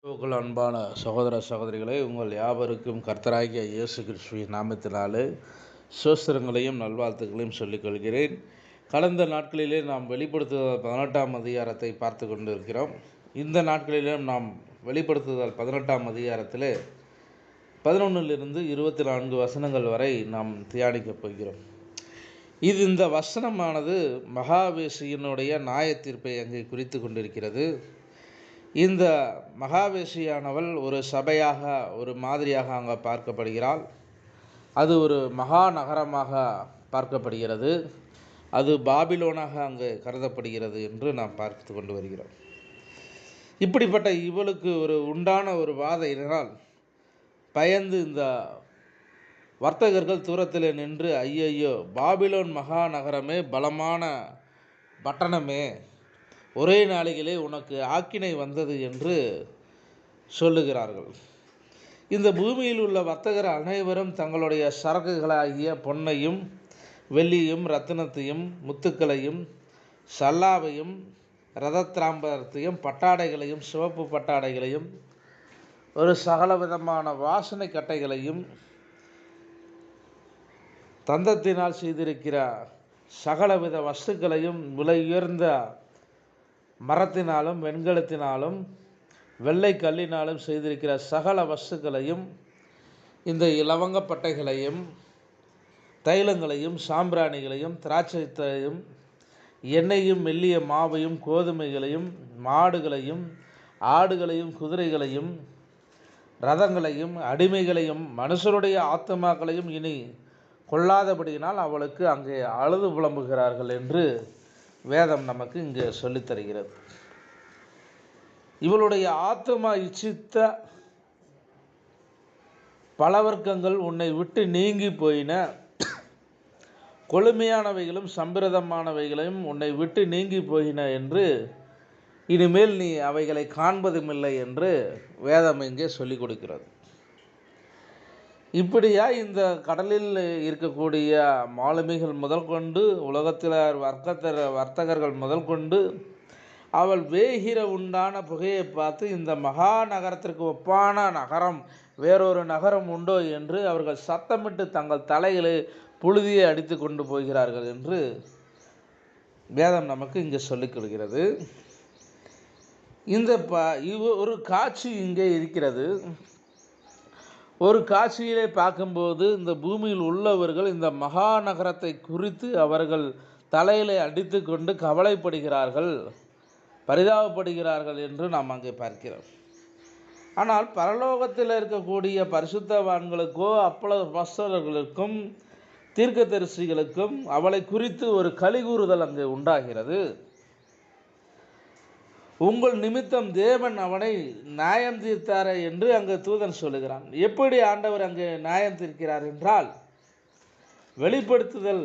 உங்கள் அன்பான சகோதர சகோதரிகளே, உங்கள் யாவருக்கும் கர்த்தராகிய இயேசு கிறிஸ்துவின் நாமத்தினாலே சோஸ்திரங்களையும் நல்வாழ்த்துக்களையும் சொல்லிக் கொள்கிறேன். கடந்த நாட்களிலே நாம் வெளிப்படுத்துதல் 18ஆம் அதிகாரத்தை பார்த்து கொண்டிருக்கிறோம். இந்த நாட்களிலும் நாம் வெளிப்படுத்துதல் 18ஆம் அதிகாரத்திலே 11லிருந்து 24 வசனங்கள் வரை நாம் தியானிக்கப் போகிறோம். இந்த வசனமானது மகாவேசியினுடைய நியாயத்தீர்ப்பை அங்கே குறித்து கொண்டிருக்கிறது. இந்த மகாவேசியானவள் ஒரு சபையாக, ஒரு மாதிரியாக அங்கே பார்க்கப்படுகிறாள். அது ஒரு மகா நகரமாக பார்க்கப்படுகிறது. அது பாபிலோனாக அங்கே கருதப்படுகிறது என்று நாம் பார்த்து கொண்டு வருகிறோம். இப்படிப்பட்ட இவளுக்கு உண்டான ஒரு வாதையினால் பயந்து இந்த வர்த்தகர்கள் தூரத்தில் நின்று, ஐயையோ, பாபிலோன் மகா நகரமே, பலமான பட்டணமே, ஒரே நாளிலே உனக்கு ஆக்கினை வந்தது என்று சொல்லுகிறார்கள். இந்த பூமியில் உள்ள வர்த்தகர் அனைவரும் தங்களுடைய சரக்குகளாகிய பொன்னையும் வெள்ளியும் இரத்தினத்தையும் முத்துக்களையும் சல்லாவையும் இரதத்திராம்பரத்தையும் பட்டாடைகளையும் சிவப்பு பட்டாடைகளையும் ஒரு சகலவிதமான வாசனை கட்டைகளையும் தந்தத்தினால் செய்திருக்கிற சகலவித வஸ்துக்களையும் விலை உயர்ந்த மரத்தினாலும் வெண்கலத்தினாலும் வெள்ளை கல்லினாலும் செய்திருக்கிற சகல வஸ்துக்களையும், இந்த இலவங்கப்பட்டைகளையும் தைலங்களையும் சாம்பிராணிகளையும் திராட்சைத்தையும் எண்ணெயும் மெல்லிய மாவையும் கோதுமைகளையும் மாடுகளையும் ஆடுகளையும் குதிரைகளையும் ரதங்களையும் அடிமைகளையும் மனுஷருடைய ஆத்துமாக்களையும் இனி கொள்ளாதபடியினால் அவளுக்கு அங்கே அழுது புலம்புகிறார்கள் என்று வேதம் நமக்கு இங்கே சொல்லித்தருகிறது. இவளுடைய ஆத்துமா இச்சித்த பலவர்க்கங்கள் உன்னை விட்டு நீங்கி போயின, கொழுமையானவைகளும் சம்பிரதமானவைகளையும் உன்னை விட்டு நீங்கி போயின என்று, இனிமேல் நீ அவைகளை காண்பதுமில்லை என்று வேதம் இங்கே சொல்லிக் கொடுக்கிறது. இப்படியா இந்த கடலில் இருக்கக்கூடிய மாலுமிகள் முதல் கொண்டு உலகத்தில் வர்த்தகர்கள் முதல் கொண்டு அவள் வேகிற உண்டான புகையை பார்த்து, இந்த மகா நகரத்திற்கு ஒப்பான நகரம் வேறொரு நகரம் உண்டோ என்று அவர்கள் சத்தமிட்டு தங்கள் தலைகளை புழுதியை அடித்து கொண்டு போகிறார்கள் என்று வேதம் நமக்கு இங்கே சொல்லிக் கொள்கிறது. ஒரு காட்சி இங்கே இருக்கிறது. ஒரு காட்சியிலே பார்க்கும்போது இந்த பூமியில் உள்ளவர்கள் இந்த மகா நகரத்தை குறித்து அவர்கள் தலையிலே அடித்து கொண்டு கவலைப்படுகிறார்கள், பரிதாபப்படுகிறார்கள் என்று நாம் அங்கே பார்க்கிறோம். ஆனால் பரலோகத்தில் இருக்கக்கூடிய பரிசுத்தவான்களுக்கோ அப்போஸ்தலர்களுக்கும் தீர்க்கதரிசிகளுக்கும் அவளை குறித்து ஒரு கலிகூறுதல் அங்கே உண்டாகிறது. உங்கள் நிமித்தம் தேவன் அவனை நியாயம் தீர்த்தாரே என்று அங்கு தூதன் சொல்லுகிறான். எப்படி ஆண்டவர் அங்கே நியாயம் தீர்க்கிறார் என்றால், வெளிப்படுத்துதல்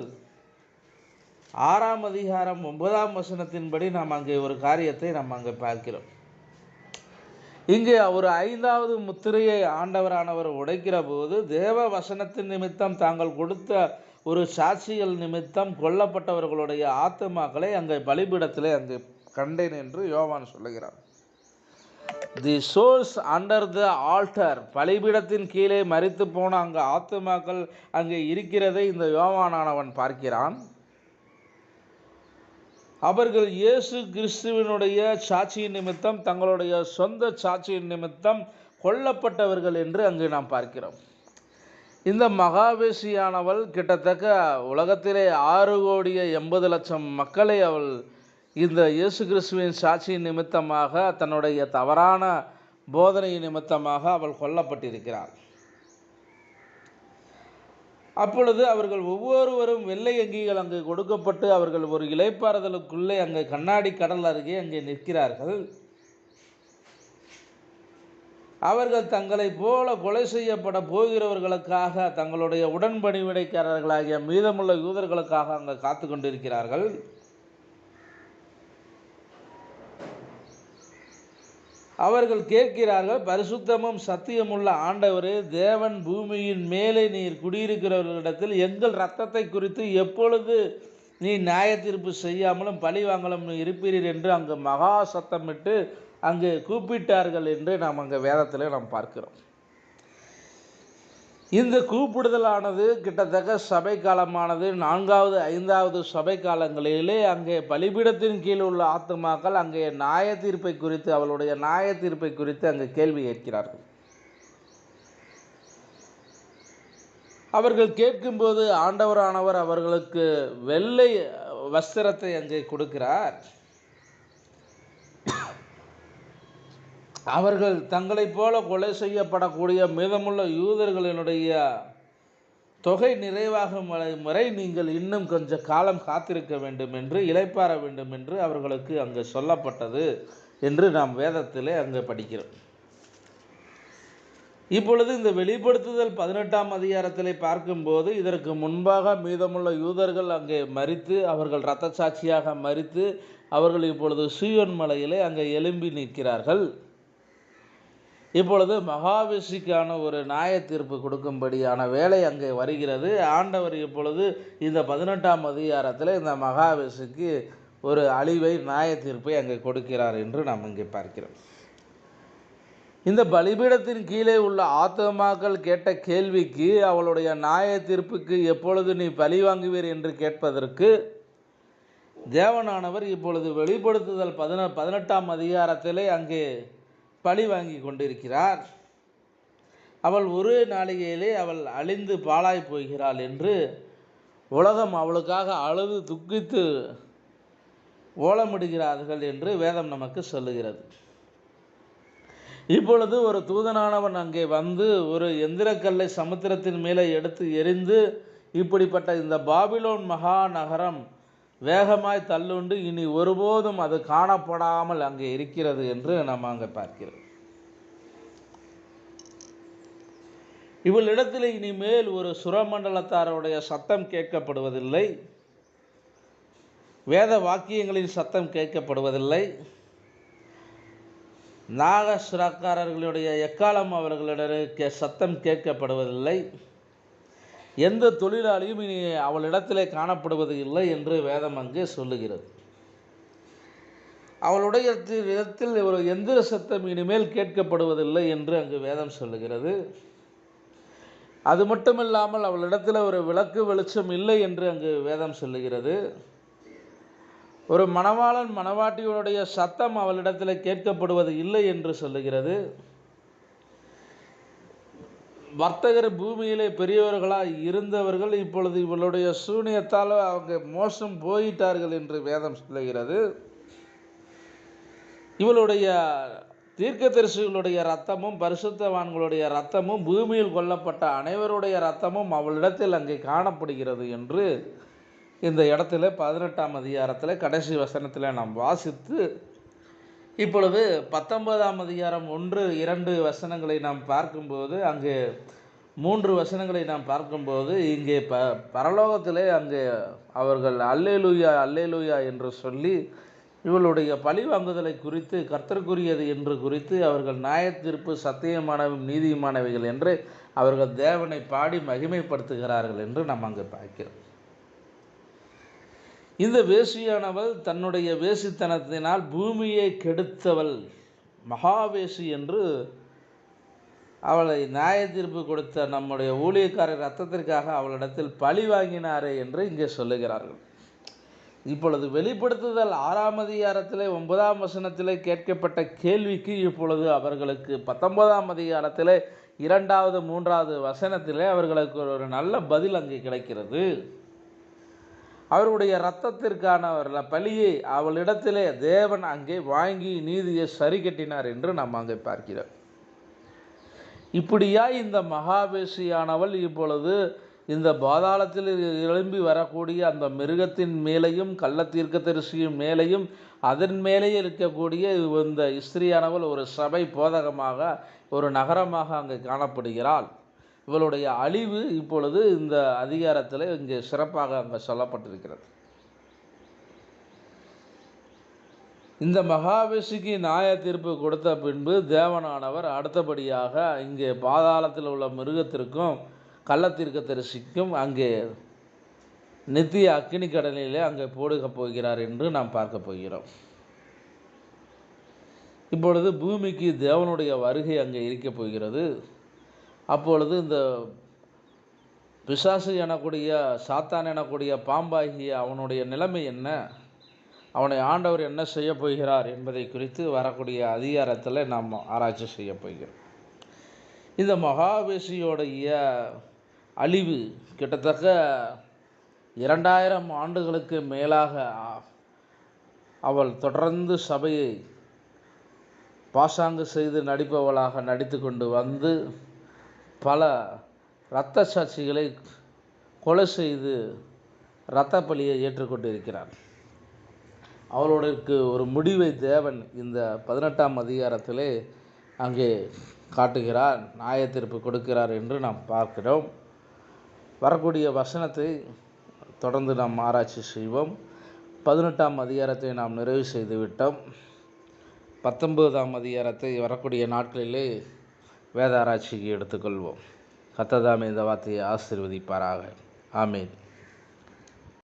6ஆம் அதிகாரம் 9ஆம் வசனத்தின்படி நாம் அங்கே ஒரு காரியத்தை நாம் அங்கே பார்க்கிறோம். இங்கே ஒரு 5வது முத்திரையை ஆண்டவரானவர் உடைக்கிற போது, தேவ வசனத்தின் நிமித்தம் தாங்கள் கொடுத்த ஒரு சாட்சிகள் நிமித்தம் கொல்லப்பட்டவர்களுடைய ஆத்துமாக்களை அங்கே பலிபீடத்திலே அங்கே கண்டேன் என்று யோவான் சொல்லுகிறார். தி சோல்ஸ் அண்டர் த ஆல்டர், பலிபீடத்தின் கீழே மரித்து போன அங்கே ஆத்துமாக்கள் அங்கே இருக்கிறதை இந்த யோவானானவன் பார்க்கிறான். அவர்கள் இயேசு கிறிஸ்துவினுடைய சாட்சியின் நிமித்தம், தங்களுடைய சொந்த சாட்சியின் நிமித்தம் கொல்லப்பட்டவர்கள் என்று அங்கு நாம் பார்க்கிறோம். இந்த மகாவேசியானவள் கிட்டத்தட்ட உலகத்திலே 6,80,00,000 மக்களை அவள் இந்த இயேசு கிறிஸ்துவின் சாட்சியின் நிமித்தமாக, தன்னுடைய தவறான போதனை நிமித்தமாக அவள் கொல்லப்பட்டிருக்கிறாள். அப்பொழுது அவர்கள் ஒவ்வொருவரும் வெள்ளை அங்கிகள் அங்கு கொடுக்கப்பட்டு அவர்கள் ஒரு இளைப்பாறுதலுக்குள்ளே அங்கே கண்ணாடி கடல் அருகே அங்கே நிற்கிறார்கள். அவர்கள் தங்களை போல கொலை செய்யப்பட போகிறவர்களுக்காக, தங்களுடைய உடன்படிக்கையாளர்களாகிய மீதமுள்ள யூதர்களுக்காக அங்கே காத்து கொண்டிருக்கிறார்கள். அவர்கள் கேட்கிறார்கள், பரிசுத்தமும் சத்தியமுள்ள ஆண்டவரே, தேவன் பூமியின் மேலே நீர் குடியிருக்கிறவர்களிடத்தில் எங்கள் இரத்தத்தை குறித்து எப்பொழுது நீ நியாய தீர்ப்பு செய்யாமலும் பழி வாங்கலும் இருப்பீர் என்று அங்கு மகா சத்தமிட்டு அங்கு கூப்பிட்டார்கள் என்று நாம் அங்கே வேதத்தில் நாம் பார்க்கிறோம். இந்த கூப்பிடுதலானது கிட்டத்தட்ட சபை காலமானது 4வது 5வது சபை காலங்களிலே அங்கே பலிபீடத்தின் கீழ் உள்ள ஆத்துமாக்கள் அங்கே நியாய தீர்ப்பை குறித்து, அவளுடைய நியாய தீர்ப்பை குறித்து அங்கே கேள்வி கேட்கிறார்கள். அவர்கள் கேட்கும்போது ஆண்டவரானவர் அவர்களுக்கு வெள்ளை வஸ்திரத்தை அங்கே கொடுக்கிறார். அவர்கள் தங்களைப் போல கொலை செய்யப்படக்கூடிய மீதமுள்ள யூதர்களினுடைய தொகை நிறைவாகும் வரை நீங்கள் இன்னும் கொஞ்சம் காலம் காத்திருக்க வேண்டும் என்று, இளைப்பாற வேண்டும் என்று அவர்களுக்கு அங்கே சொல்லப்பட்டது என்று நாம் வேதத்திலே அங்கே படிக்கிறோம். இப்பொழுது இந்த வெளிப்படுத்துதல் 18ஆம் அதிகாரத்திலே பார்க்கும்போது இதற்கு முன்பாக மீதமுள்ள யூதர்கள் அங்கே மரித்து, அவர்கள் இரத்த சாட்சியாக மரித்து, அவர்கள் இப்பொழுது சீயோன் மலையிலே அங்கே எழும்பி நிற்கிறார்கள். இப்பொழுது மகாவேசிக்கான ஒரு நியாய தீர்ப்பு கொடுக்கும்படியான வேலை அங்கே வருகிறது. ஆண்டவர் இப்பொழுது இந்த 18ஆம் அதிகாரத்தில் இந்த மகாவேசிக்கு ஒரு அழிவை, நியாய தீர்ப்பை அங்கே கொடுக்கிறார் என்று நாம் இங்கே பார்க்கிறோம். இந்த பலிபீடத்தின் கீழே உள்ள ஆத்துமாக்கள் கேட்ட கேள்விக்கு, அவளுடைய நியாய தீர்ப்புக்கு எப்பொழுது நீ பலி வாங்குவீர் என்று கேட்பதற்கு தேவனானவர் இப்பொழுது வெளிப்படுத்துதல் 18ஆம் அதிகாரத்திலே அங்கே பழி வாங்கி கொண்டிருக்கிறார். அவள் ஒரு நாளிகையிலே அவள் அழிந்து பாழாய் போகிறாள் என்று உலகம் அவளுக்காக அழுது துக்கித்து ஓலமிடுகிறார்கள் என்று வேதம் நமக்கு சொல்லுகிறது. இப்பொழுது ஒரு தூதனானவன் அங்கே வந்து ஒரு எந்திரக்கல்லை சமுத்திரத்தின் மேலே எடுத்து எறிந்து, இப்படிப்பட்ட இந்த பாபிலோன் மகா நகரம் வேகமாய் தள்ளுண்டு இனி ஒருபோதும் அது காணப்படாமல் அங்கே இருக்கிறது என்று நாம் அங்கே பார்க்கிறோம். இவளிடத்தில் இனிமேல் ஒரு சுரமண்டலத்தாருடைய சத்தம் கேட்கப்படுவதில்லை, வேத வாக்கியங்களின் சத்தம் கேட்கப்படுவதில்லை, நாகசுரக்காரர்களுடைய எக்காலம் அவர்களுடைய சத்தம் கேட்கப்படுவதில்லை, எந்த தொழிலாளியும் இனி அவளிடத்திலே காணப்படுவது இல்லை என்று வேதம் அங்கே சொல்லுகிறது. அவளுடைய இடத்தில் ஒரு எந்திர சத்தம் இனிமேல் கேட்கப்படுவதில்லை என்று அங்கு வேதம் சொல்லுகிறது. அது மட்டுமில்லாமல் அவளிடத்தில் ஒரு விளக்கு வெளிச்சம் இல்லை என்று அங்கு வேதம் சொல்லுகிறது. ஒரு மணவாளன் மணவாட்டியுடைய சத்தம் அவளிடத்தில் கேட்கப்படுவது இல்லை என்று சொல்லுகிறது. வர்த்தகர் பூமியிலே பெரியவர்களாக இருந்தவர்கள் இப்பொழுது இவளுடைய சூனியத்தால் அவங்க மோசம் போயிட்டார்கள் என்று வேதம் சொல்லுகிறது. இவளுடைய தீர்க்கதரிசிகளுடைய இரத்தமும் பரிசுத்தவான்களுடைய இரத்தமும் பூமியில் கொல்லப்பட்ட அனைவருடைய இரத்தமும் அவளிடத்தில் அங்கே காணப்படுகிறது என்று இந்த இடத்துல 18ஆம் அதிகாரத்தில் கடைசி வசனத்தில் நாம் வாசித்து, இப்பொழுது 19ஆம் அதிகாரம் 1, 2 வசனங்களை நாம் பார்க்கும்போது, அங்கே 3 வசனங்களை நாம் பார்க்கும்போது, இங்கே பரலோகத்திலே அங்கே அவர்கள் அல்லேலூயா அல்லேலூயா என்று சொல்லி இவளுடைய பழி வாங்குதலை குறித்து, கர்த்தருக்குரியது என்று குறித்து, அவர்கள் நியாயத்தீர்ப்பு சத்தியமானவை நீதியுமானவைகள் என்று அவர்கள் தேவனை பாடி மகிமைப்படுத்துகிறார்கள் என்று நாம் அங்கே பார்க்கிறோம். இந்த வேசியானவள் தன்னுடைய வேசித்தனத்தினால் பூமியை கெடுத்தவள், மகாவேசி என்று அவளை நியாய தீர்ப்பு கொடுத்த நம்முடைய ஊழியக்காரர் ரத்தத்திற்காக அவளிடத்தில் பழி வாங்கினாரே என்று இங்கே சொல்லுகிறார்கள். இப்பொழுது வெளிப்படுத்துதல் 6ஆம் அதிகாரத்திலே 9ஆம் வசனத்திலே கேட்கப்பட்ட கேள்விக்கு இப்பொழுது அவர்களுக்கு 19ஆம் அதிகாரத்திலே 2வது 3வது வசனத்திலே அவர்களுக்கு ஒரு நல்ல பதில் அங்கே கிடைக்கிறது. அவருடைய இரத்தத்திற்கான பலியை அவளிடத்திலே தேவன் அங்கே வாங்கி நீதியை சரி கட்டினார் என்று நாம் அங்கே பார்க்கிறோம். இப்படியாய் இந்த மகாவேசியானவள் இப்பொழுது இந்த பாதாளத்தில் எழும்பி வரக்கூடிய அந்த மிருகத்தின் மேலேயும் கள்ள தீர்க்கதரிசியின் மேலேயும் அதன் மேலே இருக்கக்கூடிய இந்த ஸ்திரீயானவள் ஒரு சபை போதகமாக, ஒரு நகரமாக அங்கே காணப்படுகிறாள். இவளுடைய அழிவு இப்பொழுது இந்த அதிகாரத்தில் இங்கே சிறப்பாக அங்கே சொல்லப்பட்டிருக்கிறது. இந்த மகாவேசிக்கு நியாய தீர்ப்பு கொடுத்த பின்பு தேவனானவர் அடுத்தபடியாக இங்கே பாதாளத்தில் உள்ள மிருகத்திற்கும் கள்ளத்தீர்க்கதரிசிக்கும் அங்கே நித்திய அக்கினி கடலிலே அங்கே போடுக போகிறார் என்று நாம் பார்க்க போகிறோம். இப்பொழுது பூமிக்கு தேவனுடைய வருகை அங்கே இருக்கப் போகிறது. அப்பொழுது இந்த பிசாசு எனக்கூடிய சாத்தான் எனக்கூடிய பாம்பாகிய அவனுடைய நிலைமை என்ன, அவனை ஆண்டவர் என்ன செய்ய போகிறார் என்பதை குறித்து வரக்கூடிய அதிகாரத்தில் நாம் ஆராய்ச்சி செய்ய போகிறோம். இந்த மகாவேசியோடைய அழிவு கிட்டத்தட்ட 2000 ஆண்டுகளுக்கு மேலாக அவள் தொடர்ந்து சபையை பாசாங்கு செய்து நடிப்பவளாக நடித்து கொண்டு வந்து பல இரத்த சாட்சிகளை கொலை செய்து இரத்த பலியை ஏற்றுக்கொண்டிருக்கிறார். அவளுக்கு ஒரு முடிவை தேவன் இந்த 18ஆம் அதிகாரத்திலே அங்கே காட்டுகிறார், நியாயத்தீர்ப்பு கொடுக்கிறார் என்று நாம் பார்க்கிறோம். வரக்கூடிய வசனத்தை தொடர்ந்து நாம் ஆராய்ச்சி செய்வோம். 18ஆம் அதிகாரத்தை நாம் நிறைவு செய்துவிட்டோம். 19ஆம் அதிகாரத்தை வரக்கூடிய நாட்களிலே வேத ஆராய்ச்சிக்கு எடுத்துக்கொள்வோம். கர்த்தர் தாமே இந்த வார்த்தையை ஆசீர்வதிப்பாராக. ஆமென்.